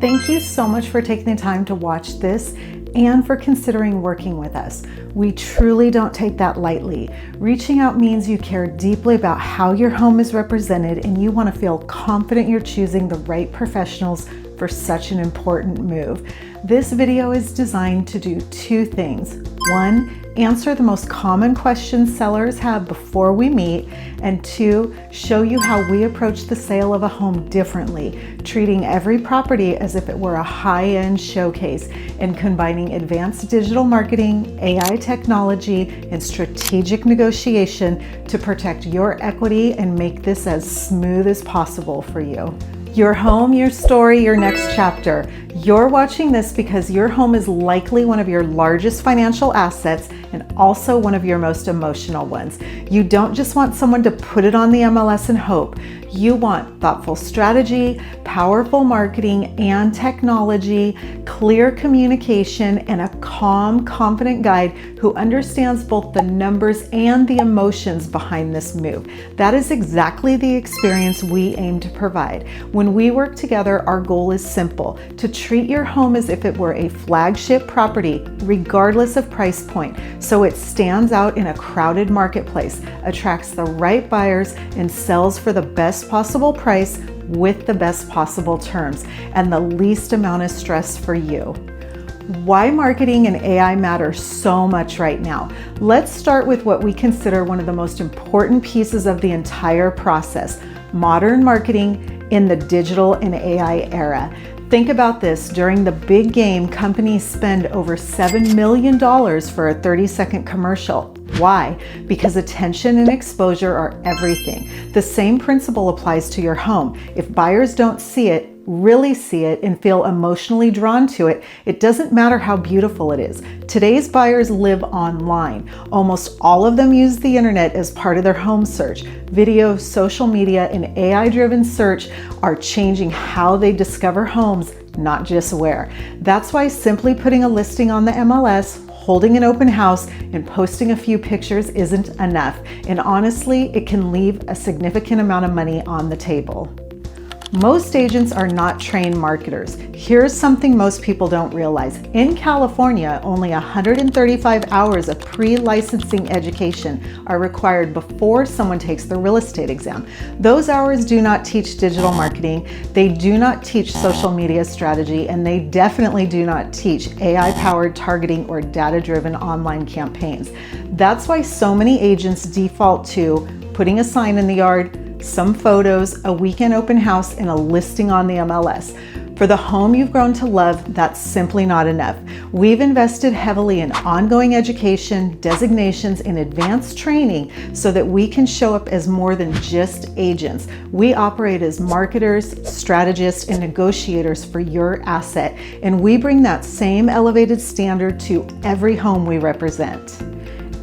Thank you so much for taking the time to watch this and for considering working with us. We truly don't take that lightly. Reaching out means you care deeply about how your home is represented and you want to feel confident you're choosing the right professionals for such an important move. This video is designed to do two things. One, answer the most common questions sellers have before we meet, and two, show you how we approach the sale of a home differently, treating every property as if it were a high-end showcase and combining advanced digital marketing, AI technology, and strategic negotiation to protect your equity and make this as smooth as possible for you. Your home, your story, your next chapter. You're watching this because your home is likely one of your largest financial assets and also one of your most emotional ones. You don't just want someone to put it on the MLS and hope. You want thoughtful strategy, powerful marketing and technology, clear communication, and a calm, confident guide who understands both the numbers and the emotions behind this move. That is exactly the experience we aim to provide. When we work together, our goal is simple: to treat your home as if it were a flagship property, regardless of price point, so it stands out in a crowded marketplace, attracts the right buyers, and sells for the best possible price with the best possible terms and the least amount of stress for you. Why marketing and AI matter so much right now. Let's start with what we consider one of the most important pieces of the entire process: modern marketing in the digital and AI era. Think about this. During the big game, companies spend over $7 million for a 30-second commercial. Why? Because attention and exposure are everything. The same principle applies to your home. If buyers don't see it, really see it, and feel emotionally drawn to it, it doesn't matter how beautiful it is. Today's buyers live online. Almost all of them use the internet as part of their home search. Video, social media, and AI-driven search are changing how they discover homes, not just where. That's why simply putting a listing on the MLS, holding an open house, and posting a few pictures isn't enough. And honestly, it can leave a significant amount of money on the table. Most agents are not trained marketers. Here's something most people don't realize. In California, only 135 hours of pre-licensing education are required before someone takes the real estate exam. Those hours do not teach digital marketing, they do not teach social media strategy, and they definitely do not teach AI-powered targeting or data-driven online campaigns. That's why so many agents default to putting a sign in the yard, some photos, a weekend open house, and a listing on the MLS. For the home you've grown to love, that's simply not enough. We've invested heavily in ongoing education, designations, and advanced training so that we can show up as more than just agents. We operate as marketers, strategists, and negotiators for your asset, and we bring that same elevated standard to every home we represent.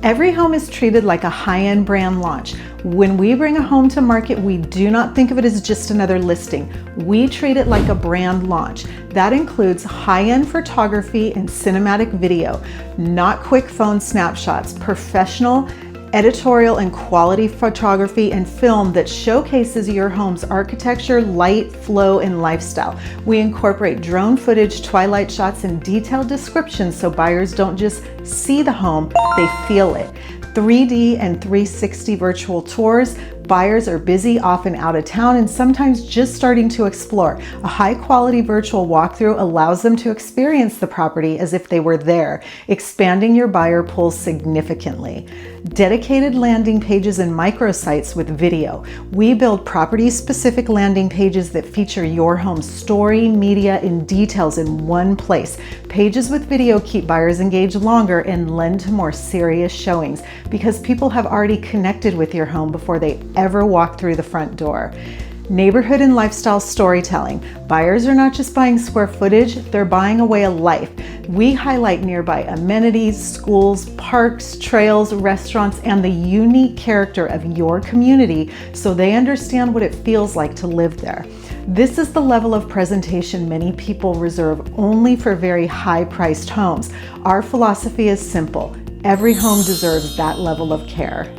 Every home is treated like a high-end brand launch. When we bring a home to market, we do not think of it as just another listing. We treat it like a brand launch. That includes high-end photography and cinematic video, not quick phone snapshots, professional editorial and quality photography and film that showcases your home's architecture, light, flow, and lifestyle. We incorporate drone footage, twilight shots, and detailed descriptions so buyers don't just see the home, they feel it. 3D and 360 virtual tours. Buyers are busy, often out of town, and sometimes just starting to explore. A high-quality virtual walkthrough allows them to experience the property as if they were there, expanding your buyer pool significantly. Dedicated landing pages and microsites with video. We build property-specific landing pages that feature your home's story, media, and details in one place. Pages with video keep buyers engaged longer and lend to more serious showings because people have already connected with your home before they ever walk through the front door. Neighborhood and lifestyle storytelling. Buyers are not just buying square footage, they're buying a way of life. We highlight nearby amenities, schools, parks, trails, restaurants, and the unique character of your community so they understand what it feels like to live there. This is the level of presentation many people reserve only for very high-priced homes. Our philosophy is simple. Every home deserves that level of care.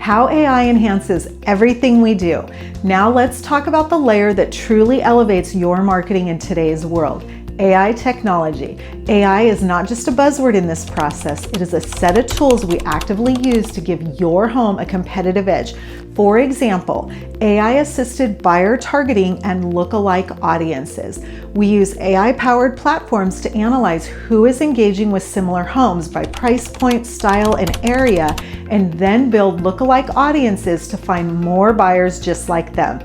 how AI enhances everything we do. Now let's talk about the layer that truly elevates your marketing in today's world: AI technology. AI is not just a buzzword in this process, it is a set of tools we actively use to give your home a competitive edge. For example, AI-assisted buyer targeting and lookalike audiences. We use AI-powered platforms to analyze who is engaging with similar homes by price point, style, and area, and then build lookalike audiences to find more buyers just like them.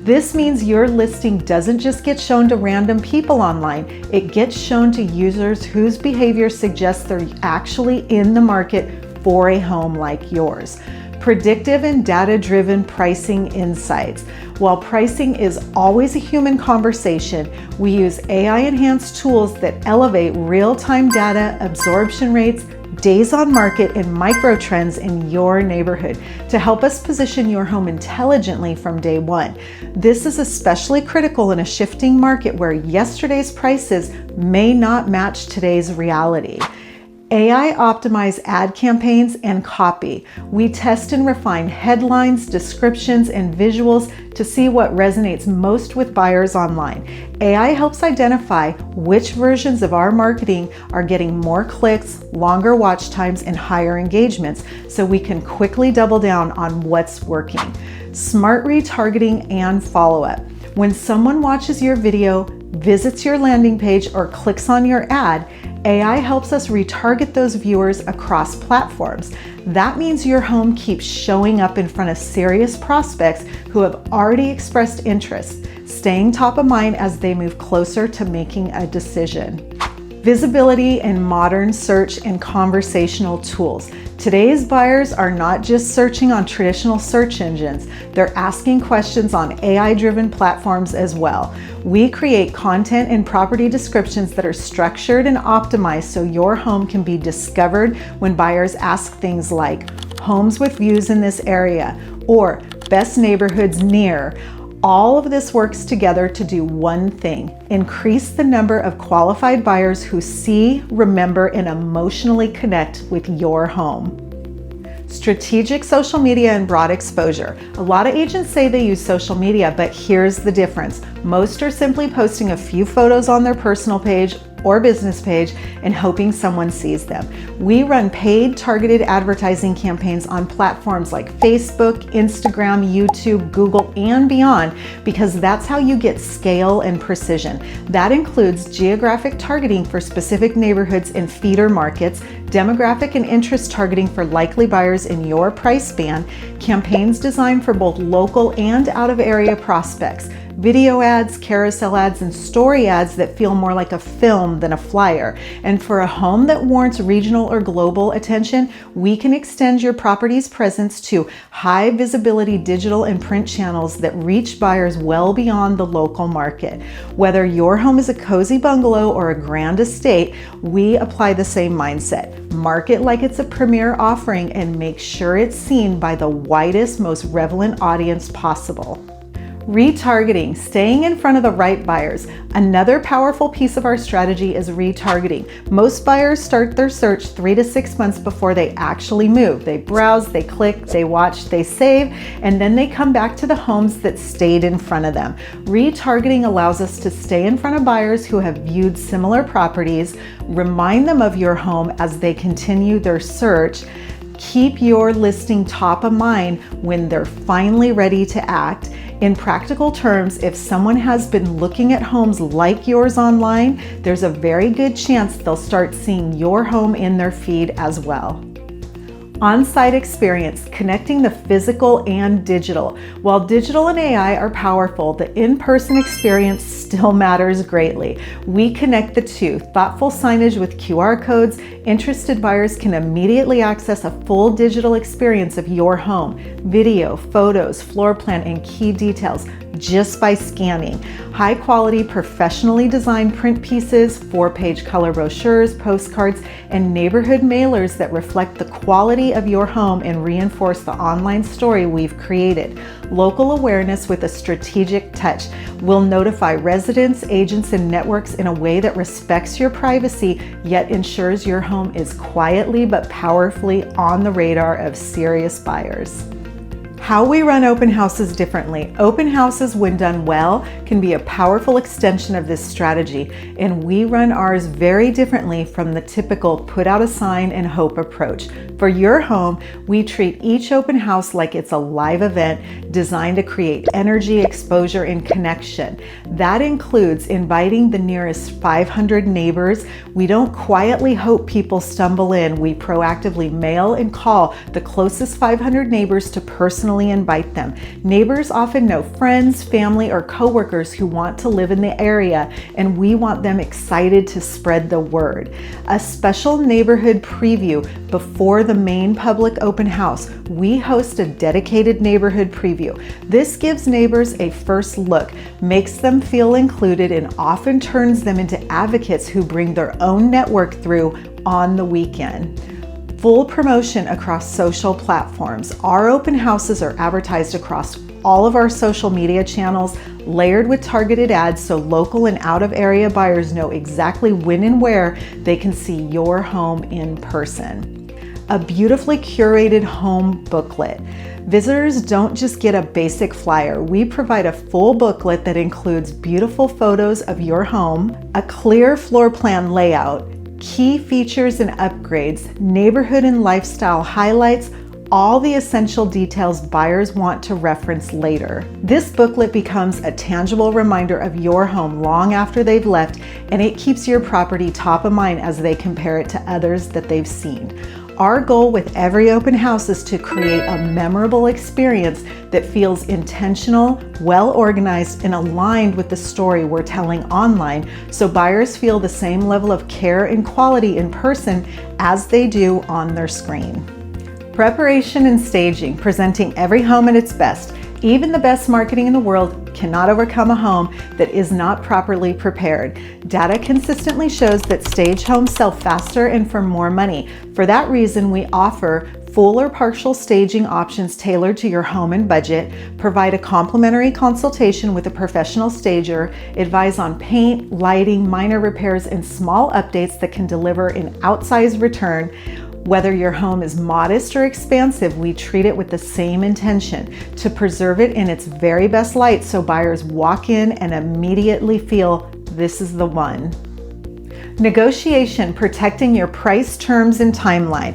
This means your listing doesn't just get shown to random people online, it gets shown to users whose behavior suggests they're actually in the market for a home like yours. Predictive and data-driven pricing insights. While pricing is always a human conversation, we use AI-enhanced tools that elevate real-time data, absorption rates, days on market, and micro trends in your neighborhood to help us position your home intelligently from day one. This is especially critical in a shifting market where yesterday's prices may not match today's reality. AI optimize ad campaigns and copy. We test and refine headlines, descriptions, and visuals to see what resonates most with buyers online. AI helps identify which versions of our marketing are getting more clicks, longer watch times, and higher engagements, so we can quickly double down on what's working. Smart retargeting and follow-up. When someone watches your video, visits your landing page, or clicks on your ad, AI helps us retarget those viewers across platforms. That means your home keeps showing up in front of serious prospects who have already expressed interest, staying top of mind as they move closer to making a decision. Visibility and modern search and conversational tools. Today's buyers are not just searching on traditional search engines, they're asking questions on AI-driven platforms as well. We create content and property descriptions that are structured and optimized so your home can be discovered when buyers ask things like, homes with views in this area, or best neighborhoods near. All of this works together to do one thing: increase the number of qualified buyers who see, remember, and emotionally connect with your home. Strategic social media and broad exposure. A lot of agents say they use social media, but here's the difference. Most are simply posting a few photos on their personal page or business page and hoping someone sees them. We run paid targeted advertising campaigns on platforms like Facebook, Instagram, YouTube, Google, and beyond, because that's how you get scale and precision. That includes geographic targeting for specific neighborhoods in feeder markets, demographic and interest targeting for likely buyers in your price band, campaigns designed for both local and out-of-area prospects, video ads, carousel ads, and story ads that feel more like a film than a flyer. And for a home that warrants regional or global attention, we can extend your property's presence to high visibility digital and print channels that reach buyers well beyond the local market. Whether your home is a cozy bungalow or a grand estate, we apply the same mindset. Market like it's a premier offering and make sure it's seen by the widest, most relevant audience possible. Retargeting, staying in front of the right buyers. Another powerful piece of our strategy is retargeting. Most buyers start their search 3 to 6 months before they actually move. They browse, they click, they watch, they save, and then they come back to the homes that stayed in front of them. Retargeting allows us to stay in front of buyers who have viewed similar properties, remind them of your home as they continue their search, keep your listing top of mind when they're finally ready to act. In practical terms, if someone has been looking at homes like yours online, there's a very good chance they'll start seeing your home in their feed as well. On-site experience, connecting the physical and digital. While digital and AI are powerful, the in-person experience still matters greatly. We connect the two. Thoughtful signage with QR codes. Interested buyers can immediately access a full digital experience of your home. Video, photos, floor plan, and key details just by scanning. High quality, professionally designed print pieces, 4-page color brochures, postcards, and neighborhood mailers that reflect the quality of your home and reinforce the online story we've created. Local awareness with a strategic touch. We'll notify residents, agents, and networks in a way that respects your privacy, yet ensures your home is quietly but powerfully on the radar of serious buyers. How we run open houses differently. Open houses, when done well, can be a powerful extension of this strategy, and we run ours very differently from the typical put out a sign and hope approach. For your home, we treat each open house like it's a live event designed to create energy, exposure, and connection. That includes inviting the nearest 500 neighbors. We don't quietly hope people stumble in. We proactively mail and call the closest 500 neighbors to personally invite them. Neighbors often know friends, family, or coworkers who want to live in the area, and we want them excited to spread the word. A special neighborhood preview before the main public open house. We host a dedicated neighborhood preview. This gives neighbors a first look, makes them feel included, and often turns them into advocates who bring their own network through on the weekend. Full promotion across social platforms. Our open houses are advertised across all of our social media channels, layered with targeted ads so local and out-of-area buyers know exactly when and where they can see your home in person. A beautifully curated home booklet. Visitors don't just get a basic flyer. We provide a full booklet that includes beautiful photos of your home, a clear floor plan layout, key features and upgrades, neighborhood and lifestyle highlights, all the essential details buyers want to reference later. This booklet becomes a tangible reminder of your home long after they've left, and it keeps your property top of mind as they compare it to others that they've seen. Our goal with every open house is to create a memorable experience that feels intentional, well organized, and aligned with the story we're telling online, so buyers feel the same level of care and quality in person as they do on their screen. Preparation and staging, presenting every home at its best. Even the best marketing in the world cannot overcome a home that is not properly prepared. Data consistently shows that staged homes sell faster and for more money. For that reason, we offer full or partial staging options tailored to your home and budget, provide a complimentary consultation with a professional stager, advise on paint, lighting, minor repairs, and small updates that can deliver an outsized return. Whether your home is modest or expansive, we treat it with the same intention, to preserve it in its very best light so buyers walk in and immediately feel this is the one. Negotiation, protecting your price, terms, and timeline.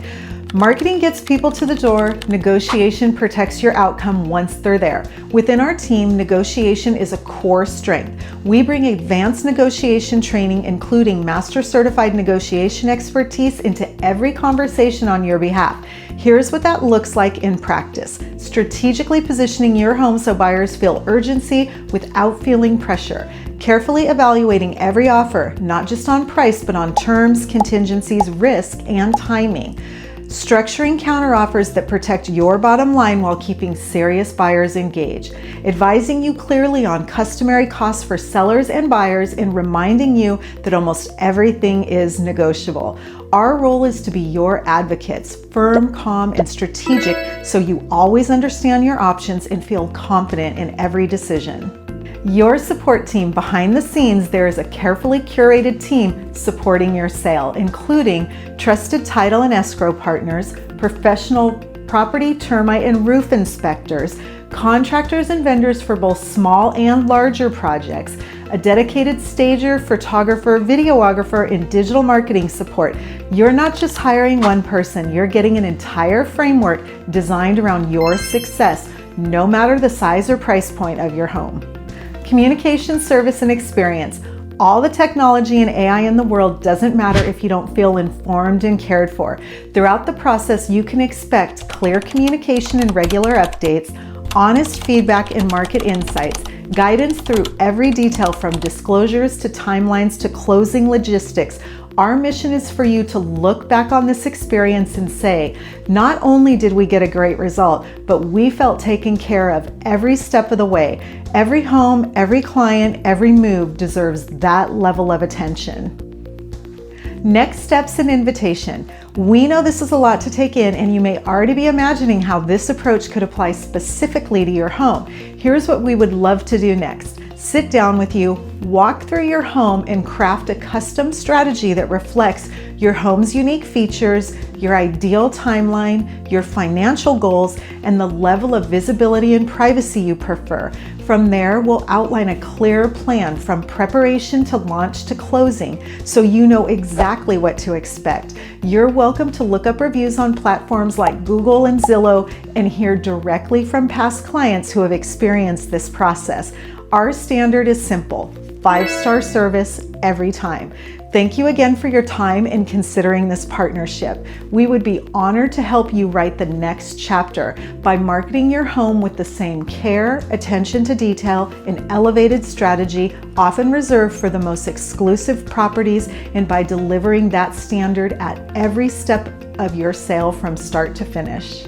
Marketing gets people to the door. Negotiation protects your outcome once they're there. Within our team, negotiation is a core strength. We bring advanced negotiation training, including master certified negotiation expertise, into every conversation on your behalf. Here's what that looks like in practice. Strategically positioning your home so buyers feel urgency without feeling pressure. Carefully evaluating every offer, not just on price, but on terms, contingencies, risk, and timing. Structuring counteroffers that protect your bottom line while keeping serious buyers engaged. Advising you clearly on customary costs for sellers and buyers, and reminding you that almost everything is negotiable. Our role is to be your advocates, firm, calm, and strategic, so you always understand your options and feel confident in every decision. Your support team. Behind the scenes, there is a carefully curated team supporting your sale, including trusted title and escrow partners, professional property, termite, and roof inspectors, contractors and vendors for both small and larger projects, a dedicated stager, photographer, videographer, and digital marketing support. You're not just hiring one person, you're getting an entire framework designed around your success, no matter the size or price point of your home. Communication, service, and experience. All the technology and AI in the world doesn't matter if you don't feel informed and cared for. Throughout the process, you can expect clear communication and regular updates, honest feedback and market insights, guidance through every detail from disclosures to timelines to closing logistics. Our mission is for you to look back on this experience and say, not only did we get a great result, but we felt taken care of every step of the way. Every home, every client, every move deserves that level of attention. Next steps and invitation. We know this is a lot to take in, and you may already be imagining how this approach could apply specifically to your home. Here's what we would love to do next. Sit down with you, Walk through your home and craft a custom strategy that reflects your home's unique features, your ideal timeline, your financial goals, and the level of visibility and privacy you prefer. From there, we'll outline a clear plan from preparation to launch to closing, so you know exactly what to expect. You're welcome to look up reviews on platforms like Google and Zillow and hear directly from past clients who have experienced this process. Our standard is simple: 5-star service every time. Thank you again for your time in considering this partnership. We would be honored to help you write the next chapter by marketing your home with the same care, attention to detail, and elevated strategy often reserved for the most exclusive properties, and by delivering that standard at every step of your sale from start to finish.